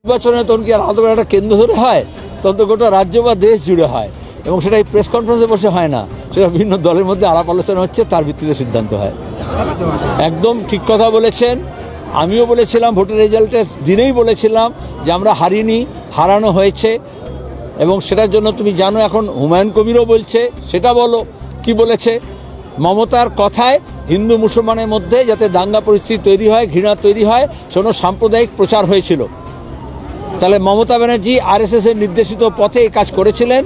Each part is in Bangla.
নির্বাচনে তখন কি আর আলাদা করে একটা কেন্দ্র ধরে হয়, তখন তো গোটা রাজ্য বা দেশ জুড়ে হয়, এবং সেটা এই প্রেস কনফারেন্সে বসে হয় না, সেটা বিভিন্ন দলের মধ্যে আলাপ আলোচনা হচ্ছে, তার ভিত্তিতে সিদ্ধান্ত হয়। একদম ঠিক কথা বলেছেন। আমিও বলেছিলাম, ভোটের রেজাল্টের দিনেই বলেছিলাম যে আমরা হারিনি, হারানো হয়েছে, এবং সেটার জন্য তুমি জানো এখন হুমায়ুন কবিরও বলছে, সেটা বলো কি বলেছে। মমতার কথায় হিন্দু মুসলমানের মধ্যে যাতে দাঙ্গা পরিস্থিতি তৈরি হয়, ঘৃণা তৈরি হয়, সেজন্য সাম্প্রদায়িক প্রচার হয়েছিল। তাহলে মমতা ব্যানার্জি আরএসএসের নির্দেশিত পথে এই কাজ করেছিলেন,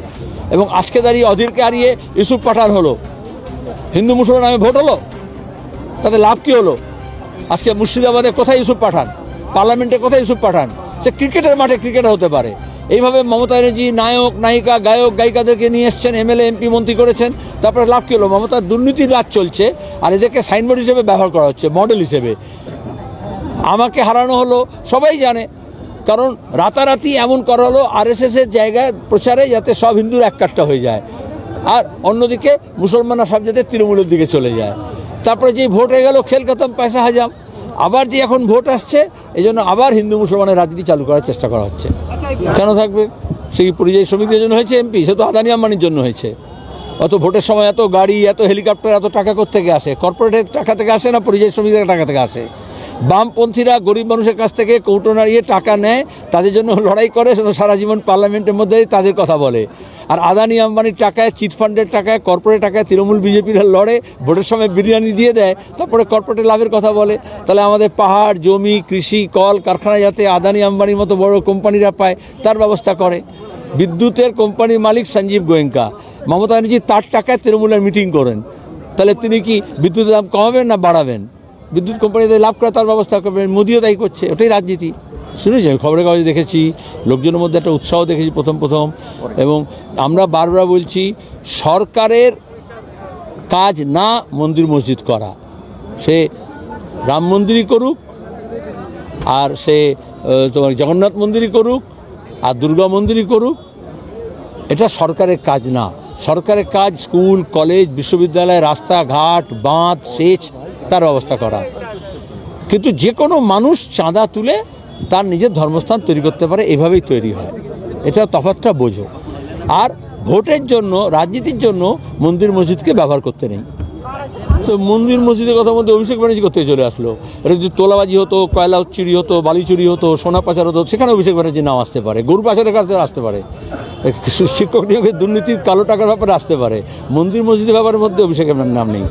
এবং আজকে দাঁড়িয়ে অধীরকে হারিয়ে ইউসুফ পাঠান হলো, হিন্দু মুসলমান নামে ভোট হলো, তাতে লাভ কী হলো? আজকে মুর্শিদাবাদে কোথায় ইউসুফ পাঠান, পার্লামেন্টে কোথায় ইউসুফ পাঠান? সে ক্রিকেটের মাঠে ক্রিকেটার হতে পারে। এইভাবে মমতা ব্যানার্জি নায়ক নায়িকা গায়ক গায়িকাদেরকে নিয়ে এসছেন, এমএলএ এমপি মন্ত্রী করেছেন, তারপরে লাভ কী হলো? মমতার দুর্নীতির রাজ চলছে, আর এদেরকে সাইনবোর্ড হিসেবে ব্যবহার করা হচ্ছে, মডেল হিসেবে। আমাকে হারানো হলো সবাই জানে, কারণ রাতারাতি এমন করা হলো আরএসএসের জায়গায় প্রচারে, যাতে সব হিন্দুর এক কাট্টা হয়ে যায়, আর অন্যদিকে মুসলমানরা সব যাতে তৃণমূলের দিকে চলে যায়। তারপরে যে ভোট হয়ে গেল, খেল খতম, পয়সা হাজাম। আবার যে এখন ভোট আসছে, এই জন্য আবার হিন্দু মুসলমানের রাজনীতি চালু করার চেষ্টা করা হচ্ছে। কেন থাকবে? সেই পরিযায়ী শ্রমিকদের জন্য হয়েছে এমপি, সে তো আদানি আম্বানির জন্য হয়েছে। অত ভোটের সময় এত গাড়ি, এত হেলিকপ্টার, এত টাকা কোত্থেকে আসে? কর্পোরেটের টাকা থেকে আসে না পরিযায়ী শ্রমিকদের টাকা থেকে আসে? বামপন্থীরা গরিব মানুষের কাছ থেকে কৌটো নাড়িয়ে টাকা নেয়, তাদের জন্য লড়াই করে, সারা জীবন পার্লামেন্টের মধ্যে তাদের কথা বলে। আর আদানি আম্বানির টাকায়, চিটফান্ডের টাকায়, কর্পোরেট টাকায় তৃণমূল বিজেপিরা লড়ে, ভোটের সময় বিরিয়ানি দিয়ে দেয়, তারপরে কর্পোরেটের লাভের কথা বলে। তাহলে আমাদের পাহাড়, জমি, কৃষি, কল কারখানা যাতে আদানি আম্বানির মতো বড় কোম্পানিরা পায়, তার ব্যবস্থা করে। বিদ্যুতের কোম্পানির মালিক সঞ্জীব গোয়েঙ্কা, মমতা ব্যানার্জি তার টাকায় তৃণমূলের মিটিং করেন। তাহলে তিনি কি বিদ্যুতের দাম কমাবেন না বাড়াবেন? বিদ্যুৎ কোম্পানিতে লাভ করে তার ব্যবস্থা করবেন। মোদিও তাই করছে, ওটাই রাজনীতি। শুনেছি, আমি খবরের কাগজে দেখেছি, লোকজনের মধ্যে একটা উৎসাহ দেখেছি প্রথম। এবং আমরা বারবার বলছি, সরকারের কাজ না মন্দির মসজিদ করা, সে রাম মন্দিরই করুক, আর সে তোমার জগন্নাথ মন্দিরই করুক, আর দুর্গা মন্দিরই করুক, এটা সরকারের কাজ না। সরকারের কাজ স্কুল, কলেজ, বিশ্ববিদ্যালয়, রাস্তাঘাট, বাঁধ, সেচ, তার ব্যবস্থা করা। কিন্তু যে কোনো মানুষ চাঁদা তুলে তার নিজের ধর্মস্থান তৈরি করতে পারে, এভাবেই তৈরি হয়। এটা তফাৎটা বোঝো। আর ভোটের জন্য, রাজনীতির জন্য মন্দির মসজিদকে ব্যবহার করতে নেই। তো মন্দির মসজিদের কথা মধ্যে অভিষেক ব্যানার্জি করতে চলে আসলো। এটা যদি তোলাবাজি হতো, কয়লা চুরি হতো, বালি চুরি হতো, সোনা পাচার হতো, সেখানে অভিষেক ব্যানার্জির নাম আসতে পারে। গরু পাচারের কাছে আসতে পারে, শিক্ষক নিয়োগের দুর্নীতির কালো টাকার ব্যাপারে আসতে পারে। মন্দির মসজিদের ব্যাপারের মধ্যে অভিষেকের নাম নেই।